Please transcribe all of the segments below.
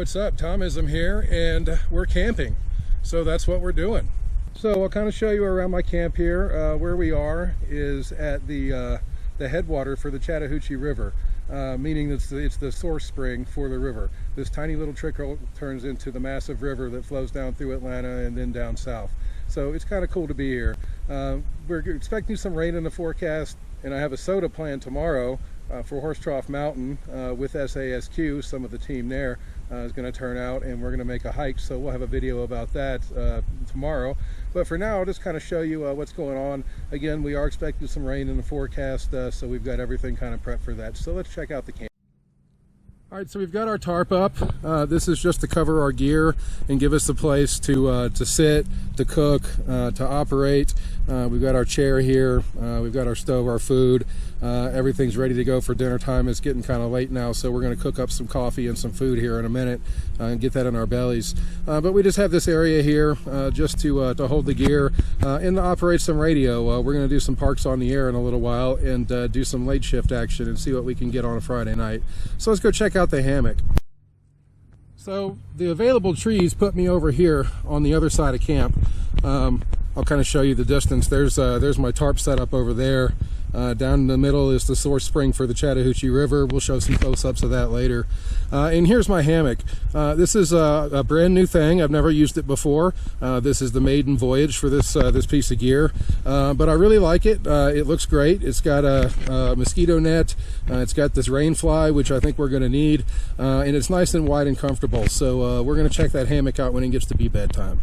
what's up? Tom1SM here, and we're camping. So that's what we're doing. So I'll kind of show you around my camp here. Where we are is at the headwater for the Chattahoochee River, meaning it's the source spring for the river. This tiny little trickle turns into the massive river that flows down through Atlanta and then down south. So it's kind of cool to be here. We're expecting some rain in the forecast, and I have a soda planned tomorrow for Horse Trough Mountain with SASQ. Some of the team there is going to turn out, and we're going to make a hike, so we'll have a video about that tomorrow. But for now, I'll just kind of show you what's going on. Again, we are expecting some rain in the forecast, so we've got everything kind of prepped for that. So let's check out the camp. All right, so we've got our tarp up. This is just to cover our gear and give us a place to sit, to cook, to operate. We've got our chair here. We've got our stove, our food. Everything's ready to go for dinner time. It's getting kind of late now, so we're going to cook up some coffee and some food here in a minute and get that in our bellies. But we just have this area here just to hold the gear and to operate some radio. We're going to do some parks on the air in a little while and do some late shift action and see what we can get on a Friday night. So let's go check out the hammock. So the available trees put me over here on the other side of camp. I'll kind of show you the distance. There's my tarp set up over there. Down in the middle is the source spring for the Chattahoochee River. We'll show some close-ups of that later. And here's my hammock. This is a brand new thing. I've never used it before. This is the maiden voyage for this piece of gear. But I really like it. It looks great. It's got a mosquito net. It's got this rain fly, which I think we're going to need. And it's nice and wide and comfortable. So we're going to check that hammock out when it gets to be bedtime.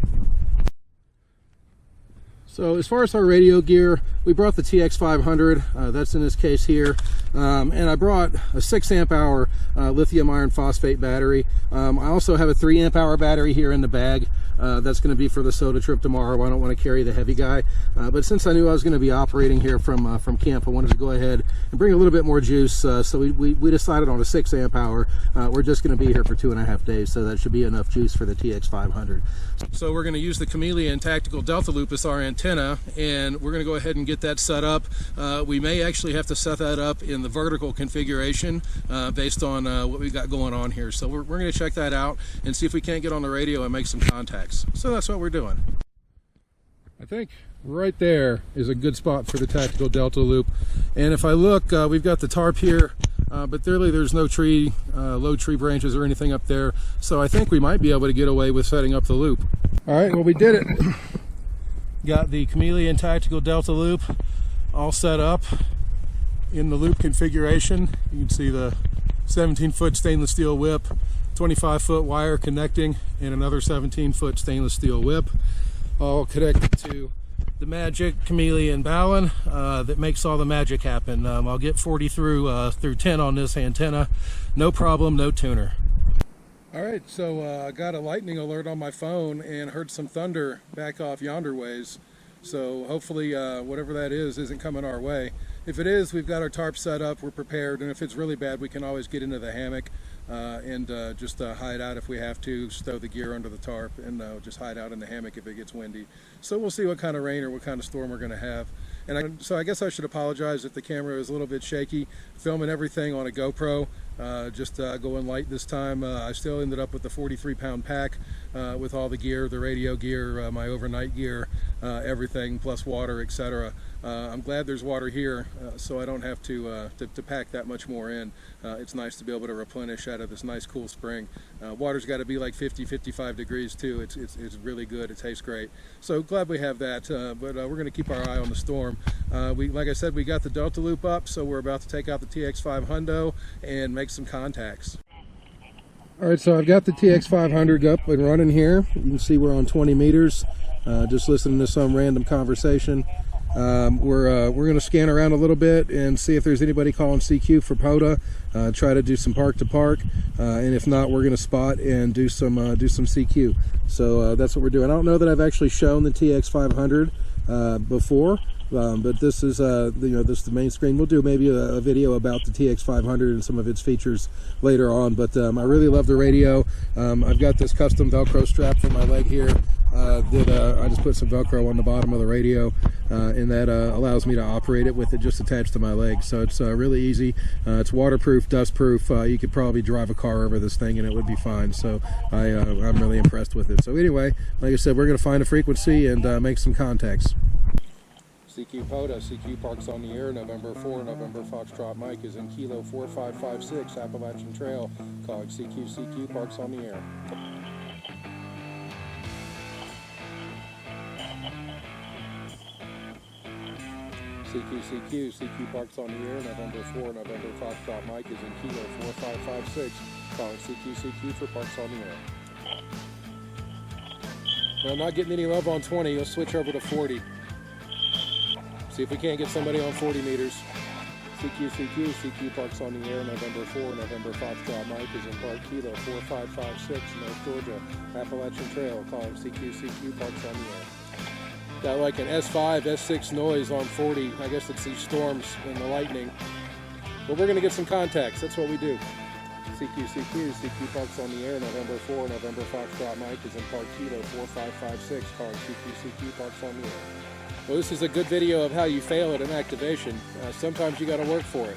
So as far as our radio gear, we brought the TX-500, that's in this case here, and I brought a 6 amp hour lithium iron phosphate battery. I also have a 3 amp hour battery here in the bag. That's going to be for the soda trip tomorrow. I don't want to carry the heavy guy, but since I knew I was going to be operating here from camp, I wanted to go ahead and bring a little bit more juice. So we decided on a 6 amp hour. We're just going to be here for 2.5 days, so that should be enough juice for the TX-500. So we're going to use the Chameleon Tactical Delta Loop as our antenna, and we're going to go ahead and get that set up. We may actually have to set that up in the vertical configuration based on what we got going on here. So we're going to check that out and see if we can't get on the radio and make some contacts. So that's what we're doing. I think right there is a good spot for the Tactical Delta Loop. And if I look, we've got the tarp here, but really there's no tree, low tree branches or anything up there. So I think we might be able to get away with setting up the loop. All right, well, we did it. Got the Chameleon Tactical Delta Loop all set up in the loop configuration. You can see the 17-foot stainless steel whip, 25-foot wire connecting, and another 17-foot stainless steel whip, all connected to the magic Chameleon bowline that makes all the magic happen. I'll get 40 through 10 on this antenna, no problem, no tuner. All right, so I got a lightning alert on my phone and heard some thunder back off yonder ways. So hopefully whatever that is isn't coming our way. If it is, we've got our tarp set up, we're prepared, and if it's really bad, we can always get into the hammock and just hide out if we have to, stow the gear under the tarp, and just hide out in the hammock if it gets windy. So we'll see what kind of rain or what kind of storm we're going to have. And so I guess I should apologize if the camera is a little bit shaky. Filming everything on a GoPro, just going light this time. I still ended up with the 43-pound pack with all the gear, the radio gear, my overnight gear, everything, plus water, etc. I'm glad there's water here, so I don't have to pack that much more in. It's nice to be able to replenish out of this nice cool spring. Water's got to be like 50-55 degrees too. It's really good. It tastes great. So glad we have that, but we're going to keep our eye on the storm. Like I said, we got the Delta Loop up, so we're about to take out the TX-500 and make some contacts. All right, so I've got the TX-500 up and running here. You can see we're on 20 meters, just listening to some random conversation. We're going to scan around a little bit and see if there's anybody calling CQ for POTA, try to do some park to park, and if not, we're going to spot and do some CQ. So that's what we're doing. I don't know that I've actually shown the TX-500 before, but this is this is the main screen. We'll do maybe a video about the TX-500 and some of its features later on, but I really love the radio. I've got this custom Velcro strap for my leg here. that I just put some Velcro on the bottom of the radio, and that allows me to operate it with it just attached to my leg. So it's really easy. It's waterproof, dustproof. You could probably drive a car over this thing and it would be fine. So I'm really impressed with it. So anyway, like I said, we're going to find a frequency and make some contacts. CQ POTA, CQ Parks on the Air, November 4, November Foxtrot Mike is in Kilo 4556, Appalachian Trail, calling CQ Parks on the Air. CQ Parks on the Air, November 4, November Foxtrot Mike is in Kilo 4556, calling CQ for Parks on the Air. Now, I'm not getting any love on 20, let's switch over to 40. See if we can't get somebody on 40 meters. CQ Parks on the Air, November 4, November Foxtrot Mike is in Park Kilo 4556, North Georgia, Appalachian Trail, calling CQ Parks on the Air. Got like an S5, S6 noise on 40. I guess it's these storms and the lightning. But we're going to get some contacts. That's what we do. CQ Parks on the Air, November 4, November Foxtrot Mike is in Park Kilo 4556, calling CQ Parks on the Air. Well, this is a good video of how you fail at an activation. Sometimes you got to work for it.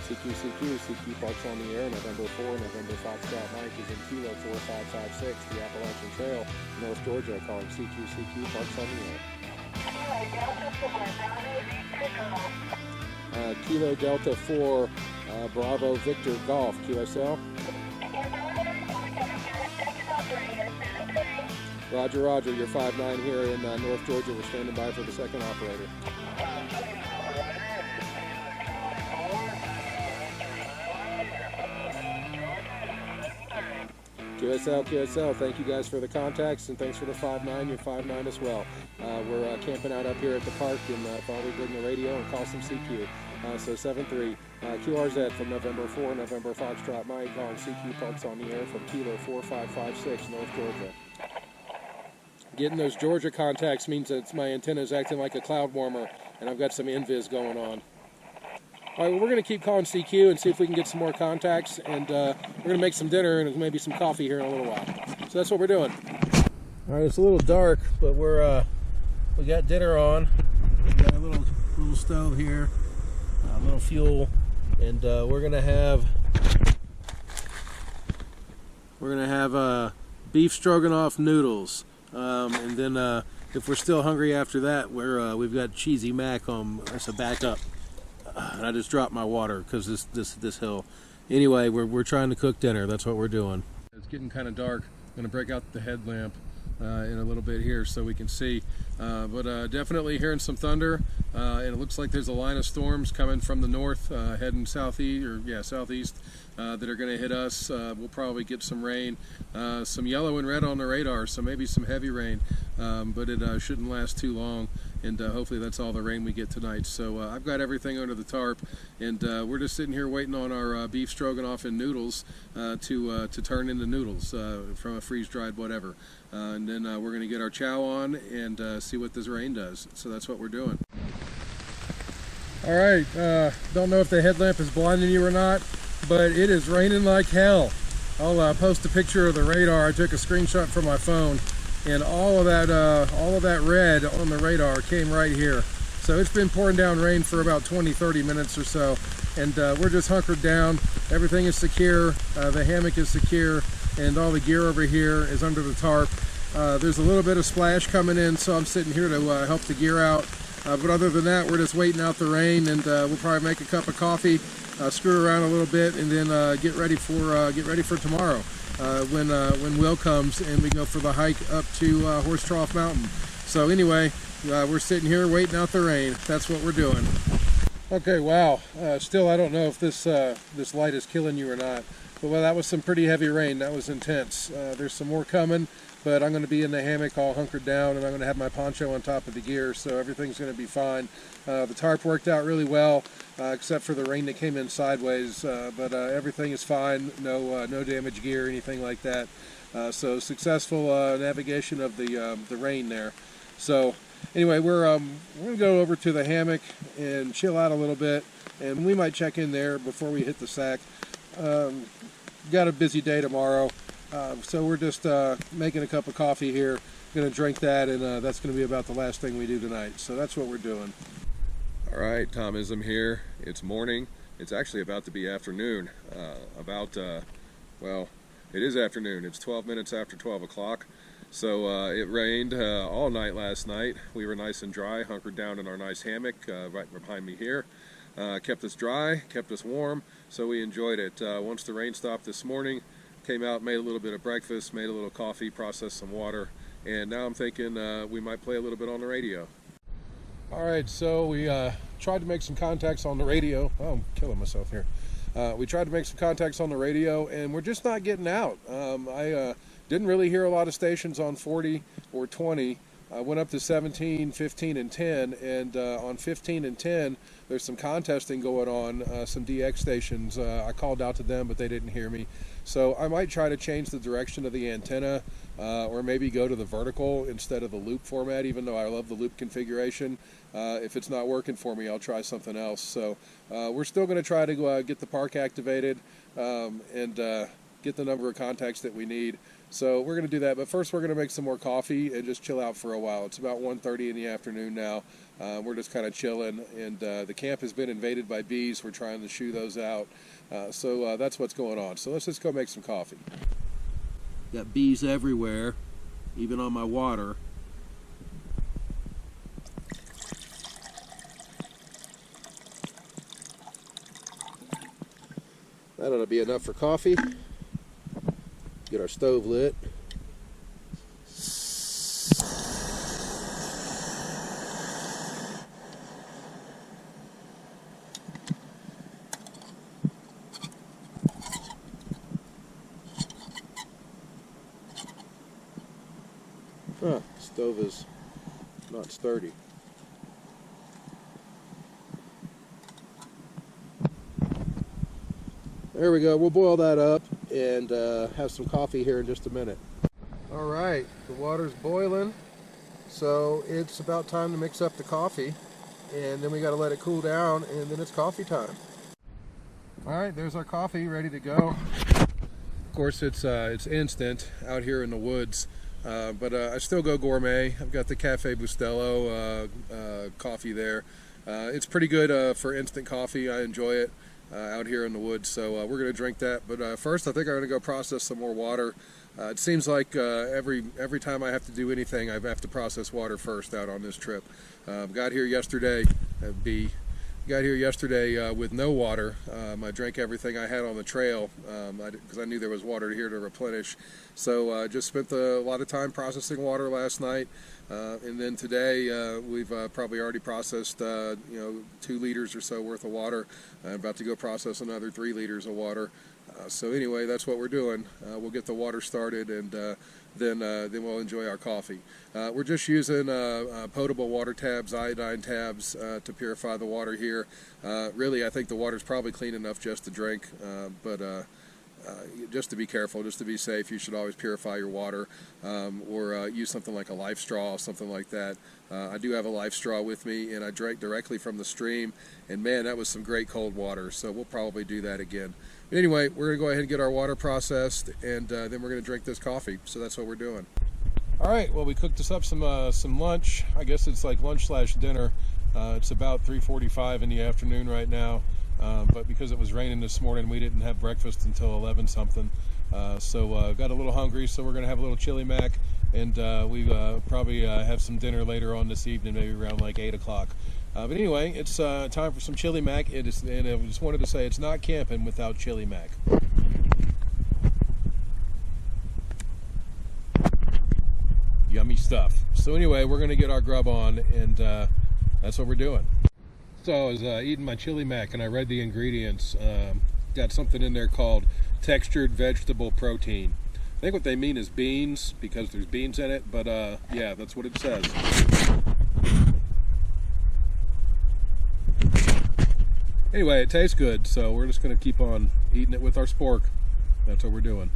CQ Parks on the Air, November 4, November Foxtrot Mike is in Kilo 4556, the Appalachian Trail, North Georgia, calling CQ Parks on the Air. Kilo Delta 4, Bravo Victor Golf, QSL. Roger, you're 5-9 here in North Georgia. We're standing by for the second operator. QSL, thank you guys for the contacts, and thanks for the 5-9. You're 5-9 as well. We're camping out up here at the park, and thought we'd bring the radio and call some CQ. So 7-3, QRZ from November 4, November Foxtrot Mike, calling CQ Parks on the Air from Kilo 4556, North Georgia. Getting those Georgia contacts means that my antenna is acting like a cloud warmer, and I've got some invis going on. All right, well, we're going to keep calling CQ and see if we can get some more contacts, and we're going to make some dinner and maybe some coffee here in a little while. So that's what we're doing. All right, it's a little dark, but we got dinner on. We got a little stove here, a little fuel, and we're going to have beef stroganoff noodles, and then if we're still hungry after that, we've got cheesy mac on. That's a backup. And I just dropped my water because this hill. Anyway, we're trying to cook dinner. That's what we're doing. It's getting kind of dark. I'm going to break out the headlamp in a little bit here so we can see. But definitely hearing some thunder, and it looks like there's a line of storms coming from the north, heading southeast, that are going to hit us. We'll probably get some rain, some yellow and red on the radar, so maybe some heavy rain, but it shouldn't last too long. And hopefully that's all the rain we get tonight. So I've got everything under the tarp, and we're just sitting here waiting on our beef stroganoff and noodles to turn into noodles from a freeze-dried whatever. And then we're going to get our chow on and see what this rain does. So that's what we're doing. All right, don't know if the headlamp is blinding you or not, but it is raining like hell. I'll post a picture of the radar. I took a screenshot from my phone, and all of that red on the radar came right here. So it's been pouring down rain for about 20-30 minutes or so, and we're just hunkered down. Everything is secure, the hammock is secure, and all the gear over here is under the tarp. There's a little bit of splash coming in, so I'm sitting here to help the gear out. But other than that, we're just waiting out the rain, and we'll probably make a cup of coffee, screw around a little bit, and then get ready for tomorrow. When Will comes and we go for the hike up to Horse Trough Mountain. So anyway, we're sitting here waiting out the rain. That's what we're doing. Okay, wow. Still, I don't know if this light is killing you or not. But well, that was some pretty heavy rain. That was intense. There's some more coming, but I'm going to be in the hammock all hunkered down, and I'm going to have my poncho on top of the gear, so everything's going to be fine. The tarp worked out really well, except for the rain that came in sideways, but everything is fine. No damaged gear, anything like that. So successful navigation of the rain there. So anyway, we're going to go over to the hammock and chill out a little bit, and we might check in there before we hit the sack. Got a busy day tomorrow. So we're just making a cup of coffee here Gonna drink that, and that's gonna be about the last thing we do tonight. So that's what we're doing. All right, Tom1SM here. It's morning. It's actually about to be afternoon. Well, it is afternoon. It's 12 minutes after 12 o'clock. So it rained all night last night. We were nice and dry, hunkered down in our nice hammock right behind me here. Kept us dry, kept us warm, so we enjoyed it. Once the rain stopped this morning, came out, made a little bit of breakfast, made a little coffee, processed some water, and now I'm thinking we might play a little bit on the radio. All right, so we tried to make some contacts on the radio. Oh, I'm killing myself here. We tried to make some contacts on the radio, and we're just not getting out. I didn't really hear a lot of stations on 40 or 20. I went up to 17, 15, and 10, and on 15 and 10, there's some contesting going on, some DX stations. I called out to them, but they didn't hear me. So I might try to change the direction of the antenna, or maybe go to the vertical instead of the loop format, even though I love the loop configuration. If it's not working for me, I'll try something else. So we're still going to try to get the park activated and get the number of contacts that we need. So we're going to do that, but first we're going to make some more coffee and just chill out for a while. It's about 1:30 in the afternoon now. We're just kind of chilling, and the camp has been invaded by bees. We're trying to shoo those out. So that's what's going on. So let's just go make some coffee. Got bees everywhere, even on my water. That ought to be enough for coffee. Get our stove lit. Stove is not sturdy. There we go. We'll boil that up and have some coffee here in just a minute. All right, the water's boiling, so it's about time to mix up the coffee, and then we got to let it cool down, and then it's coffee time. All right, there's our coffee ready to go. Of course, it's instant out here in the woods, but I still go gourmet. I've got the Cafe Bustelo coffee there. It's pretty good for instant coffee. I enjoy it. Out here in the woods, so we're going to drink that. But first, I think I'm going to go process some more water. It seems like every time I have to do anything, I have to process water first out on this trip. Got here yesterday with no water. I drank everything I had on the trail because I knew there was water here to replenish. So just spent a lot of time processing water last night. And then today we've probably already processed 2 liters or so worth of water. I'm about to go process another 3 liters of water. So anyway, that's what we're doing. We'll get the water started, and then we'll enjoy our coffee. We're just using potable water tabs, iodine tabs to purify the water here. Really, I think the water's probably clean enough just to drink, but just to be careful, just to be safe, you should always purify your water, or use something like a life straw, something like that. I do have a life straw with me, and I drank directly from the stream, and man, that was some great cold water, so we'll probably do that again. But anyway, we're going to go ahead and get our water processed, and then we're going to drink this coffee, so that's what we're doing. All right, well, we cooked us up some lunch. I guess it's like lunch/dinner. It's about 3:45 in the afternoon right now. But because it was raining this morning, we didn't have breakfast until 11 something. So got a little hungry, so we're going to have a little chili mac, and we probably have some dinner later on this evening, maybe around like 8 o'clock. But anyway, it's time for some chili mac. And I just wanted to say it's not camping without chili mac. Yummy stuff. So anyway, we're going to get our grub on, and that's what we're doing. So I was eating my chili mac, and I read the ingredients. Got something in there called textured vegetable protein. I think what they mean is beans, because there's beans in it, but yeah, that's what it says. Anyway, it tastes good, so we're just going to keep on eating it with our spork. That's what we're doing.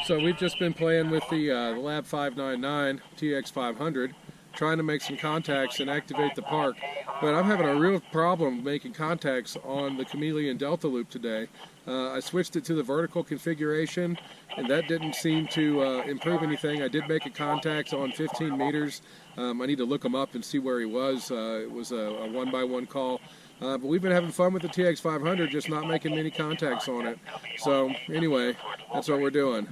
So we've just been playing with the Lab599 TX-500. trying to make some contacts and activate the park. But I'm having a real problem making contacts on the Chameleon Delta Loop today. I switched it to the vertical configuration, and that didn't seem to improve anything. I did make a contact on 15 meters. I need to look him up and see where he was. It was a one-by-one call. But we've been having fun with the TX-500, just not making many contacts on it. So anyway, that's what we're doing.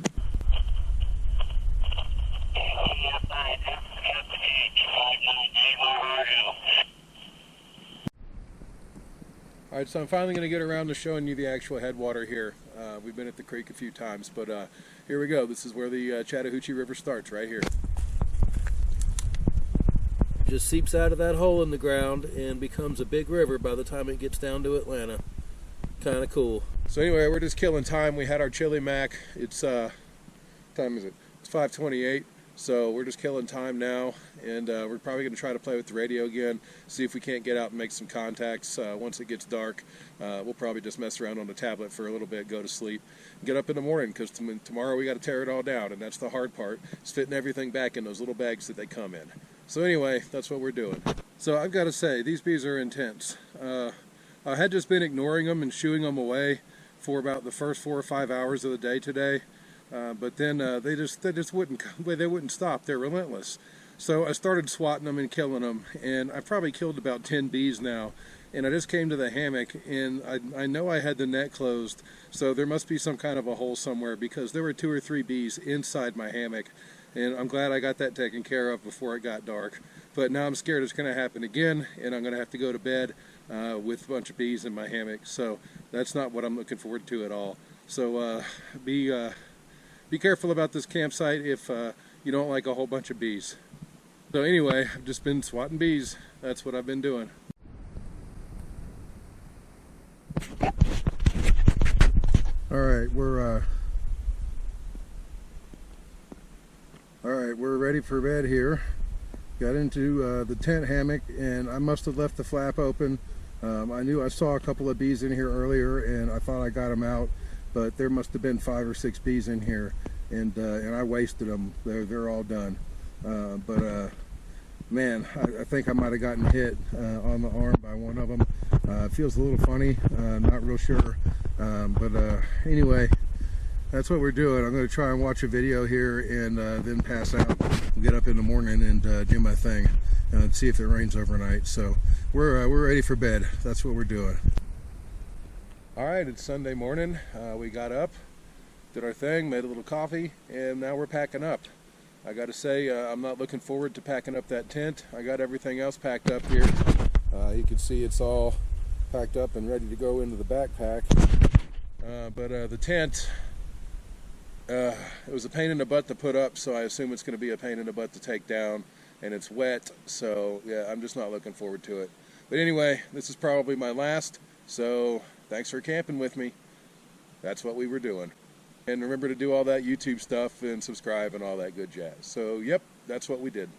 Alright, so I'm finally going to get around to showing you the actual headwater here. We've been at the creek a few times, but here we go. This is where the Chattahoochee River starts, right here. Just seeps out of that hole in the ground and becomes a big river by the time it gets down to Atlanta. Kind of cool. So anyway, we're just killing time. We had our chili mac. It's, what time is it? It's 5:28. So we're just killing time now, and we're probably going to try to play with the radio again, see if we can't get out and make some contacts. Once it gets dark, we'll probably just mess around on the tablet for a little bit, go to sleep, and get up in the morning, because tomorrow we got to tear it all down, and that's the hard part. It's fitting everything back in those little bags that they come in. So anyway, that's what we're doing. So I've got to say, these bees are intense. I had just been ignoring them and shooing them away for about the first 4 or 5 hours of the day today. But then they just wouldn't stop. They're relentless. So I started swatting them and killing them, and I've probably killed about 10 bees now. And I just came to the hammock, and I know I had the net closed, so there must be some kind of a hole somewhere, because there were 2 or 3 bees inside my hammock, and I'm glad I got that taken care of before it got dark. But now I'm scared it's going to happen again, and I'm going to have to go to bed with a bunch of bees in my hammock. So that's not what I'm looking forward to at all. So be careful about this campsite if you don't like a whole bunch of bees. So anyway, I've just been swatting bees. That's what I've been doing. Alright, we're ready for bed here. Got into the tent hammock, and I must have left the flap open. I knew I saw a couple of bees in here earlier, and I thought I got them out. But there must have been 5 or 6 bees in here, and I wasted them. They're all done. Man, I think I might have gotten hit on the arm by one of them. It feels a little funny, not real sure. Anyway, that's what we're doing. I'm going to try and watch a video here and then pass out. We'll get up in the morning and do my thing and see if it rains overnight. So we're ready for bed. That's what we're doing. Alright, it's Sunday morning. We got up, did our thing, made a little coffee, and now we're packing up. I gotta say, I'm not looking forward to packing up that tent. I got everything else packed up here. You can see it's all packed up and ready to go into the backpack. The tent, it was a pain in the butt to put up, so I assume it's going to be a pain in the butt to take down, and it's wet, so yeah, I'm just not looking forward to it. But anyway, this is probably my last, so thanks for camping with me. That's what we were doing. And remember to do all that YouTube stuff and subscribe and all that good jazz. So, yep, that's what we did.